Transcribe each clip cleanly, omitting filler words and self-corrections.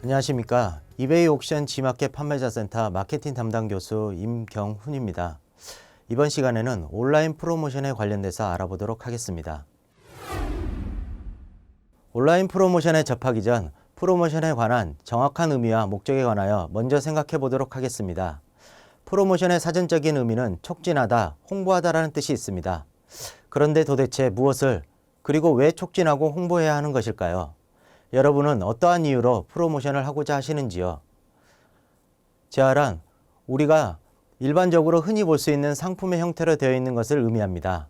안녕하십니까. 이베이 옥션 G마켓 판매자 센터 마케팅 담당 교수 임경훈입니다. 이번 시간에는 온라인 프로모션에 관련돼서 알아보도록 하겠습니다. 온라인 프로모션에 접하기 전 프로모션에 관한 정확한 의미와 목적에 관하여 먼저 생각해 보도록 하겠습니다. 프로모션의 사전적인 의미는 촉진하다, 홍보하다라는 뜻이 있습니다. 그런데 도대체 무엇을 그리고 왜 촉진하고 홍보해야 하는 것일까요? 여러분은 어떠한 이유로 프로모션을 하고자 하시는지요? 재활은 우리가 일반적으로 흔히 볼 수 있는 상품의 형태로 되어 있는 것을 의미합니다.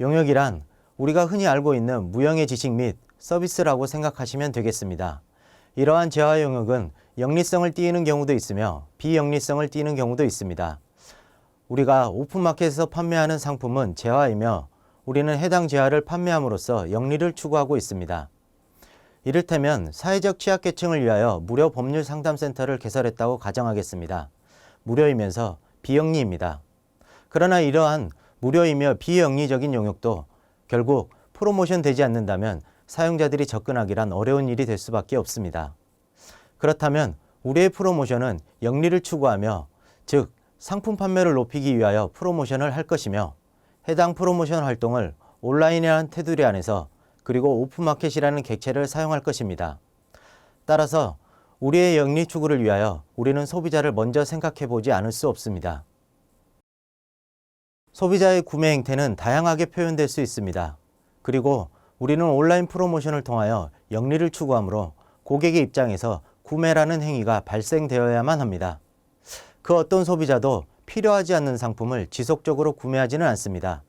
용역이란 우리가 흔히 알고 있는 무형의 지식 및 서비스라고 생각하시면 되겠습니다. 이러한 재화 용역은 영리성을 띠는 경우도 있으며 비영리성을 띠는 경우도 있습니다. 우리가 오픈마켓에서 판매하는 상품은 재화이며 우리는 해당 재화를 판매함으로써 영리를 추구하고 있습니다. 이를테면 사회적 취약계층을 위하여 무료 법률 상담센터를 개설했다고 가정하겠습니다. 무료이면서 비영리입니다. 그러나 이러한 무료이며 비영리적인 용역도 결국 프로모션 되지 않는다면 사용자들이 접근하기란 어려운 일이 될 수밖에 없습니다. 그렇다면 우리의 프로모션은 영리를 추구하며 즉 상품 판매를 높이기 위하여 프로모션을 할 것이며 해당 프로모션 활동을 온라인이라는 테두리 안에서 그리고 오픈마켓이라는 객체를 사용할 것입니다. 따라서 우리의 영리 추구를 위하여 우리는 소비자를 먼저 생각해 보지 않을 수 없습니다. 소비자의 구매 행태는 다양하게 표현될 수 있습니다. 그리고 우리는 온라인 프로모션을 통하여 영리를 추구하므로 고객의 입장에서 구매라는 행위가 발생되어야만 합니다. 그 어떤 소비자도 필요하지 않는 상품을 지속적으로 구매하지는 않습니다.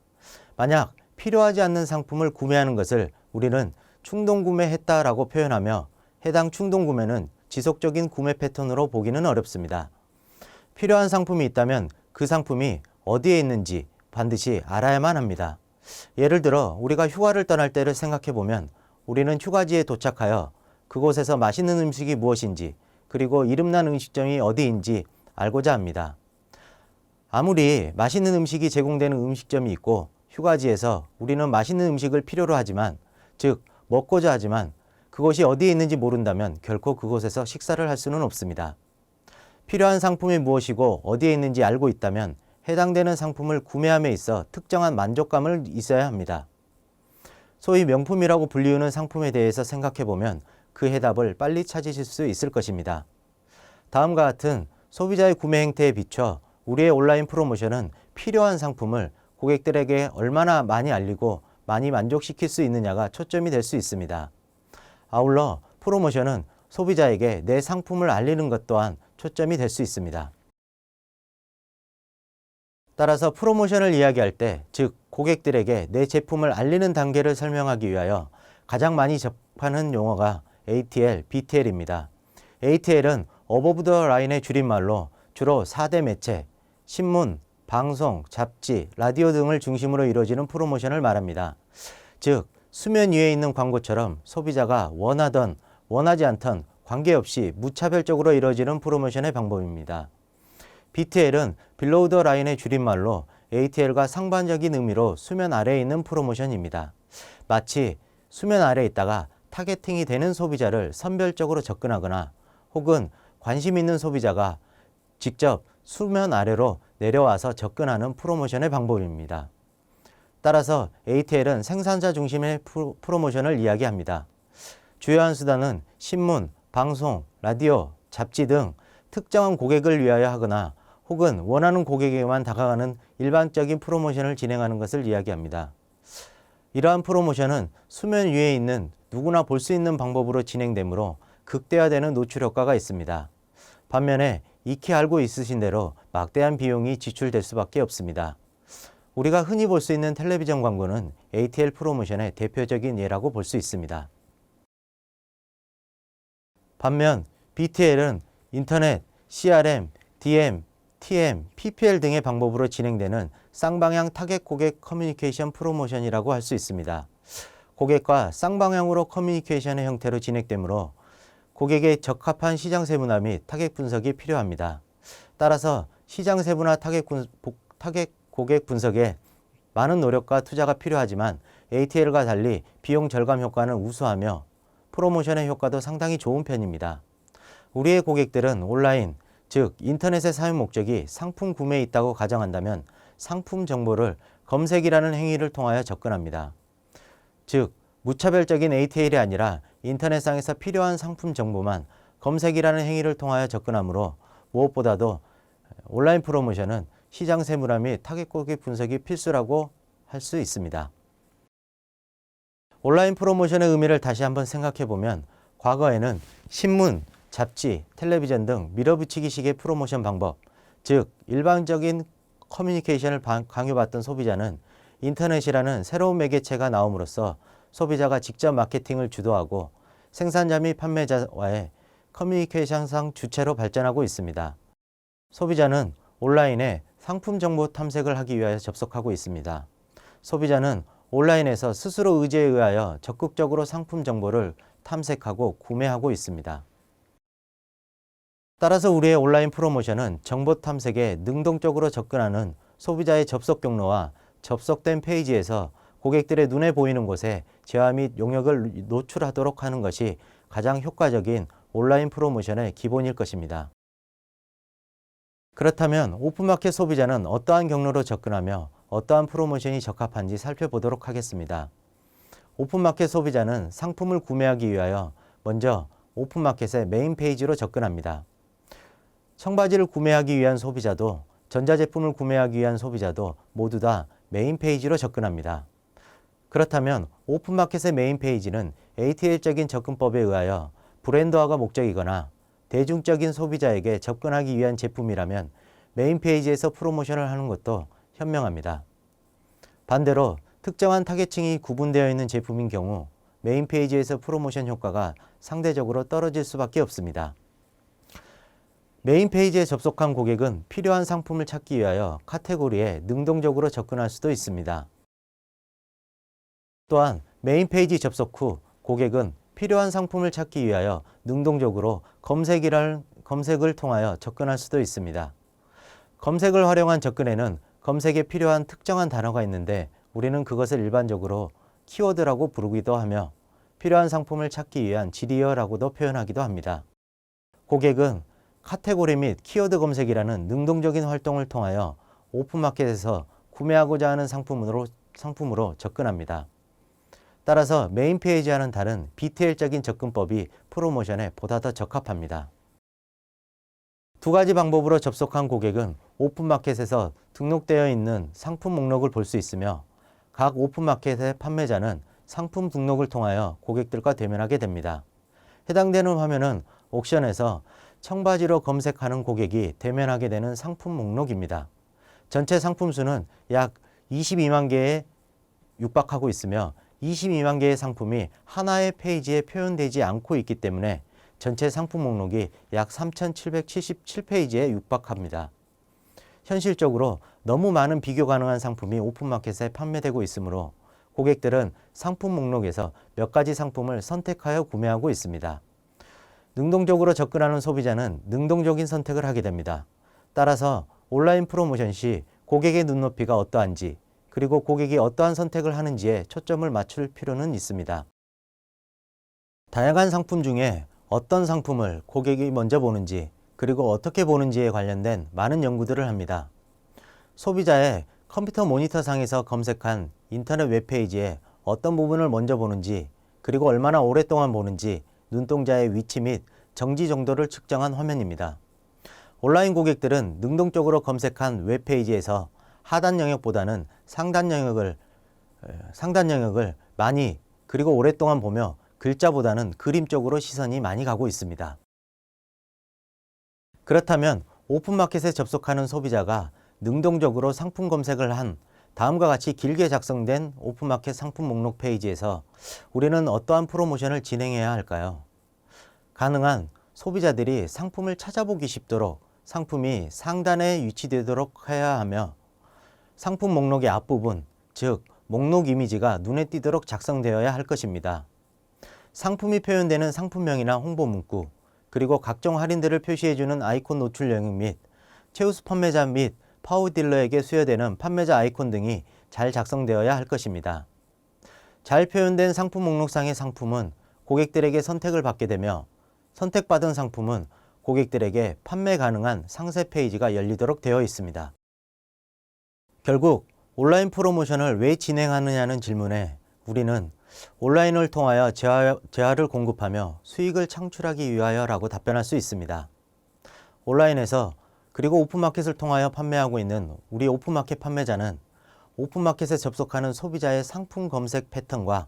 만약 필요하지 않는 상품을 구매하는 것을 우리는 충동구매했다라고 표현하며 해당 충동구매는 지속적인 구매 패턴으로 보기는 어렵습니다. 필요한 상품이 있다면 그 상품이 어디에 있는지 반드시 알아야만 합니다. 예를 들어 우리가 휴가를 떠날 때를 생각해 보면 우리는 휴가지에 도착하여 그곳에서 맛있는 음식이 무엇인지 그리고 이름난 음식점이 어디인지 알고자 합니다. 아무리 맛있는 음식이 제공되는 음식점이 있고 휴가지에서 우리는 맛있는 음식을 필요로 하지만 즉 먹고자 하지만 그것이 어디에 있는지 모른다면 결코 그곳에서 식사를 할 수는 없습니다. 필요한 상품이 무엇이고 어디에 있는지 알고 있다면 해당되는 상품을 구매함에 있어 특정한 만족감을 있어야 합니다. 소위 명품이라고 불리우는 상품에 대해서 생각해보면 그 해답을 빨리 찾으실 수 있을 것입니다. 다음과 같은 소비자의 구매 행태에 비춰 우리의 온라인 프로모션은 필요한 상품을 고객들에게 얼마나 많이 알리고 많이 만족시킬 수 있느냐가 초점이 될 수 있습니다. 아울러 프로모션은 소비자에게 내 상품을 알리는 것 또한 초점이 될 수 있습니다. 따라서 프로모션을 이야기할 때, 즉 고객들에게 내 제품을 알리는 단계를 설명하기 위하여 가장 많이 접하는 용어가 ATL, BTL입니다. ATL은 어버브 더 라인의 줄임말로 주로 4대 매체, 신문, 방송, 잡지, 라디오 등을 중심으로 이루어지는 프로모션을 말합니다. 즉 수면 위에 있는 광고처럼 소비자가 원하던 원하지 않던 관계없이 무차별적으로 이루어지는 프로모션의 방법입니다. BTL은 Below the Line의 줄임말로 ATL과 상반적인 의미로 수면 아래에 있는 프로모션입니다. 마치 수면 아래에 있다가 타겟팅이 되는 소비자를 선별적으로 접근하거나 혹은 관심 있는 소비자가 직접 수면 아래로 내려와서 접근하는 프로모션의 방법입니다. 따라서 ATL은 생산자 중심의 프로모션을 이야기합니다. 주요한 수단은 신문, 방송, 라디오, 잡지 등 특정한 고객을 위하여 하거나 혹은 원하는 고객에게만 다가가는 일반적인 프로모션을 진행하는 것을 이야기합니다. 이러한 프로모션은 수면 위에 있는 누구나 볼 수 있는 방법으로 진행되므로 극대화되는 노출 효과가 있습니다. 반면에 익히 알고 있으신 대로 막대한 비용이 지출될 수밖에 없습니다. 우리가 흔히 볼 수 있는 텔레비전 광고는 ATL 프로모션의 대표적인 예라고 볼 수 있습니다. 반면 BTL은 인터넷, CRM, DM, TM, PPL 등의 방법으로 진행되는 쌍방향 타겟 고객 커뮤니케이션 프로모션이라고 할 수 있습니다. 고객과 쌍방향으로 커뮤니케이션의 형태로 진행되므로 고객의 적합한 시장 세분화 및 타겟 분석이 필요합니다. 따라서 시장 세분화 타겟 고객 분석에 많은 노력과 투자가 필요하지만 ATL과 달리 비용 절감 효과는 우수하며 프로모션의 효과도 상당히 좋은 편입니다. 우리의 고객들은 온라인, 즉 인터넷의 사용 목적이 상품 구매에 있다고 가정한다면 상품 정보를 검색이라는 행위를 통하여 접근합니다. 즉, 무차별적인 ATL이 아니라 인터넷상에서 필요한 상품 정보만 검색이라는 행위를 통하여 접근하므로 무엇보다도 온라인 프로모션은 시장 세분화 및 타겟 고객 분석이 필수라고 할 수 있습니다. 온라인 프로모션의 의미를 다시 한번 생각해 보면 과거에는 신문, 잡지, 텔레비전 등 밀어붙이기식의 프로모션 방법, 즉 일반적인 커뮤니케이션을 강요받던 소비자는 인터넷이라는 새로운 매개체가 나옴으로써 소비자가 직접 마케팅을 주도하고 생산자 및 판매자와의 커뮤니케이션상 주체로 발전하고 있습니다. 소비자는 온라인에 상품 정보 탐색을 하기 위하여 접속하고 있습니다. 소비자는 온라인에서 스스로 의지에 의하여 적극적으로 상품 정보를 탐색하고 구매하고 있습니다. 따라서 우리의 온라인 프로모션은 정보 탐색에 능동적으로 접근하는 소비자의 접속 경로와 접속된 페이지에서 고객들의 눈에 보이는 곳에 재화 및 용역을 노출하도록 하는 것이 가장 효과적인 온라인 프로모션의 기본일 것입니다. 그렇다면 오픈마켓 소비자는 어떠한 경로로 접근하며 어떠한 프로모션이 적합한지 살펴보도록 하겠습니다. 오픈마켓 소비자는 상품을 구매하기 위하여 먼저 오픈마켓의 메인 페이지로 접근합니다. 청바지를 구매하기 위한 소비자도 전자제품을 구매하기 위한 소비자도 모두 다 메인 페이지로 접근합니다. 그렇다면 오픈마켓의 메인 페이지는 ATL적인 접근법에 의하여 브랜드화가 목적이거나 대중적인 소비자에게 접근하기 위한 제품이라면 메인 페이지에서 프로모션을 하는 것도 현명합니다. 반대로 특정한 타겟층이 구분되어 있는 제품인 경우 메인 페이지에서 프로모션 효과가 상대적으로 떨어질 수밖에 없습니다. 메인 페이지에 접속한 고객은 필요한 상품을 찾기 위하여 카테고리에 능동적으로 접근할 수도 있습니다. 또한 메인 페이지 접속 후 고객은 필요한 상품을 찾기 위하여 능동적으로 검색을 통하여 접근할 수도 있습니다. 검색을 활용한 접근에는 검색에 필요한 특정한 단어가 있는데 우리는 그것을 일반적으로 키워드라고 부르기도 하며 필요한 상품을 찾기 위한 지리어라고도 표현하기도 합니다. 고객은 카테고리 및 키워드 검색이라는 능동적인 활동을 통하여 오픈마켓에서 구매하고자 하는 상품으로 접근합니다. 따라서 메인 페이지와는 다른 BTL적인 접근법이 프로모션에 보다 더 적합합니다. 두 가지 방법으로 접속한 고객은 오픈마켓에서 등록되어 있는 상품 목록을 볼 수 있으며 각 오픈마켓의 판매자는 상품 등록을 통하여 고객들과 대면하게 됩니다. 해당되는 화면은 옥션에서 청바지로 검색하는 고객이 대면하게 되는 상품 목록입니다. 전체 상품 수는 약 22만 개에 육박하고 있으며 22만 개의 상품이 하나의 페이지에 표현되지 않고 있기 때문에 전체 상품 목록이 약 3,777페이지에 육박합니다. 현실적으로 너무 많은 비교 가능한 상품이 오픈마켓에 판매되고 있으므로 고객들은 상품 목록에서 몇 가지 상품을 선택하여 구매하고 있습니다. 능동적으로 접근하는 소비자는 능동적인 선택을 하게 됩니다. 따라서 온라인 프로모션 시 고객의 눈높이가 어떠한지 그리고 고객이 어떠한 선택을 하는지에 초점을 맞출 필요는 있습니다. 다양한 상품 중에 어떤 상품을 고객이 먼저 보는지 그리고 어떻게 보는지에 관련된 많은 연구들을 합니다. 소비자의 컴퓨터 모니터상에서 검색한 인터넷 웹페이지에 어떤 부분을 먼저 보는지 그리고 얼마나 오랫동안 보는지 눈동자의 위치 및 정지 정도를 측정한 화면입니다. 온라인 고객들은 능동적으로 검색한 웹페이지에서 하단 영역보다는 상단 영역을 많이 그리고 오랫동안 보며 글자보다는 그림 쪽으로 시선이 많이 가고 있습니다. 그렇다면 오픈마켓에 접속하는 소비자가 능동적으로 상품 검색을 한 다음과 같이 길게 작성된 오픈마켓 상품 목록 페이지에서 우리는 어떠한 프로모션을 진행해야 할까요? 가능한 소비자들이 상품을 찾아보기 쉽도록 상품이 상단에 위치되도록 해야 하며 상품 목록의 앞부분, 즉 목록 이미지가 눈에 띄도록 작성되어야 할 것입니다. 상품이 표현되는 상품명이나 홍보 문구, 그리고 각종 할인들을 표시해주는 아이콘 노출 영역 및 최우수 판매자 및 파워딜러에게 수여되는 판매자 아이콘 등이 잘 작성되어야 할 것입니다. 잘 표현된 상품 목록상의 상품은 고객들에게 선택을 받게 되며 선택받은 상품은 고객들에게 판매 가능한 상세 페이지가 열리도록 되어 있습니다. 결국 온라인 프로모션을 왜 진행하느냐는 질문에 우리는 온라인을 통하여 재화를 공급하며 수익을 창출하기 위하여라고 답변할 수 있습니다. 온라인에서 그리고 오픈마켓을 통하여 판매하고 있는 우리 오픈마켓 판매자는 오픈마켓에 접속하는 소비자의 상품 검색 패턴과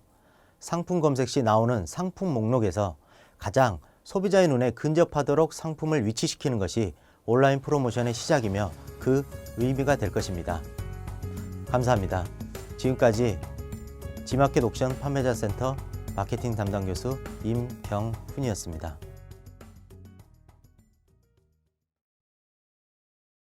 상품 검색 시 나오는 상품 목록에서 가장 소비자의 눈에 근접하도록 상품을 위치시키는 것이 온라인 프로모션의 시작이며 그 의미가 될 것입니다. 감사합니다. 지금까지 지마켓 옥션 판매자 센터 마케팅 담당 교수 임경훈이었습니다.